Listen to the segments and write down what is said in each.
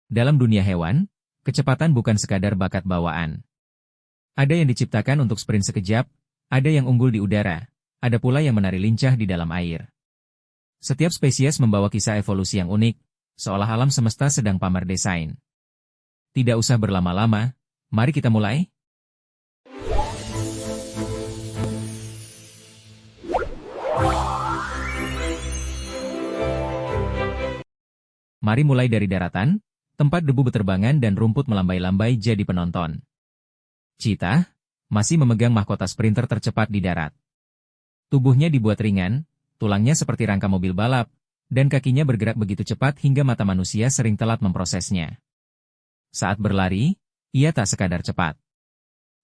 Dalam dunia hewan, kecepatan bukan sekadar bakat bawaan. Ada yang diciptakan untuk sprint sekejap, ada yang unggul di udara, ada pula yang menari lincah di dalam air. Setiap spesies membawa kisah evolusi yang unik, seolah alam semesta sedang pamer desain. Tidak usah berlama-lama, mari kita mulai. Mari mulai dari daratan, tempat debu beterbangan dan rumput melambai-lambai jadi penonton. Cheetah masih memegang mahkota sprinter tercepat di darat. Tubuhnya dibuat ringan, tulangnya seperti rangka mobil balap, dan kakinya bergerak begitu cepat hingga mata manusia sering telat memprosesnya. Saat berlari, ia tak sekadar cepat.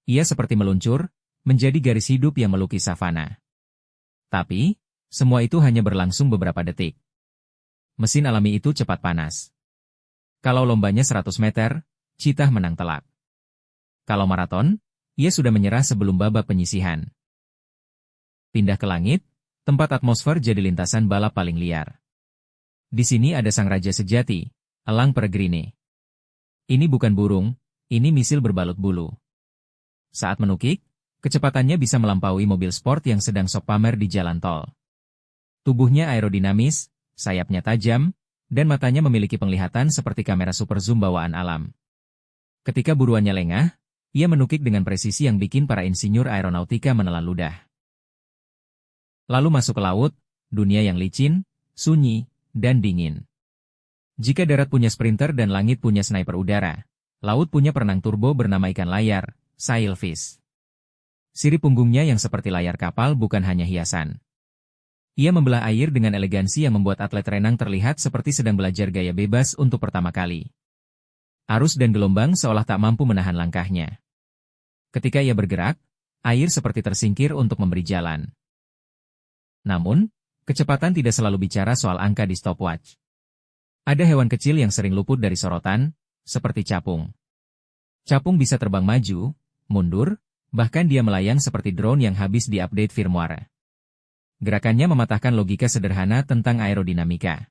Ia seperti meluncur, menjadi garis hidup yang melukis savana. Tapi, semua itu hanya berlangsung beberapa detik. Mesin alami itu cepat panas. Kalau lombanya 100 meter, Cheetah menang telak. Kalau maraton, ia sudah menyerah sebelum babak penyisihan. Pindah ke langit, tempat atmosfer jadi lintasan balap paling liar. Di sini ada sang raja sejati, elang peregrine. Ini bukan burung, ini misil berbalut bulu. Saat menukik, kecepatannya bisa melampaui mobil sport yang sedang sok pamer di jalan tol. Tubuhnya aerodinamis, sayapnya tajam, dan matanya memiliki penglihatan seperti kamera super zoom bawaan alam. Ketika buruannya lengah, ia menukik dengan presisi yang bikin para insinyur aeronautika menelan ludah. Lalu masuk ke laut, dunia yang licin, sunyi, dan dingin. Jika darat punya sprinter dan langit punya sniper udara, laut punya perenang turbo bernama ikan layar, sailfish. Sirip punggungnya yang seperti layar kapal bukan hanya hiasan. Ia membelah air dengan elegansi yang membuat atlet renang terlihat seperti sedang belajar gaya bebas untuk pertama kali. Arus dan gelombang seolah tak mampu menahan langkahnya. Ketika ia bergerak, air seperti tersingkir untuk memberi jalan. Namun, kecepatan tidak selalu bicara soal angka di stopwatch. Ada hewan kecil yang sering luput dari sorotan, seperti capung. Capung bisa terbang maju, mundur, bahkan dia melayang seperti drone yang habis diupdate firmware. Gerakannya mematahkan logika sederhana tentang aerodinamika.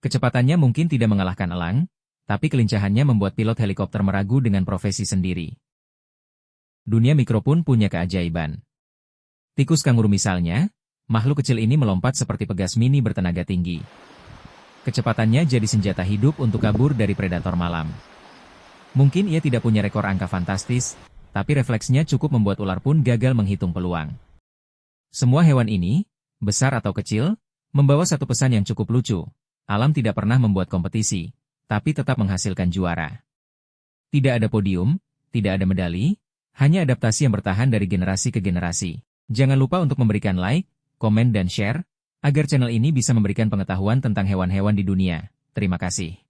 Kecepatannya mungkin tidak mengalahkan elang, tapi kelincahannya membuat pilot helikopter meragu dengan profesi sendiri. Dunia mikro pun punya keajaiban. Tikus kanguru misalnya, makhluk kecil ini melompat seperti pegas mini bertenaga tinggi. Kecepatannya jadi senjata hidup untuk kabur dari predator malam. Mungkin ia tidak punya rekor angka fantastis, tapi refleksnya cukup membuat ular pun gagal menghitung peluang. Semua hewan ini, besar atau kecil, membawa satu pesan yang cukup lucu. Alam tidak pernah membuat kompetisi, tapi tetap menghasilkan juara. Tidak ada podium, tidak ada medali, hanya adaptasi yang bertahan dari generasi ke generasi. Jangan lupa untuk memberikan like, komen dan share, agar channel ini bisa memberikan pengetahuan tentang hewan-hewan di dunia. Terima kasih.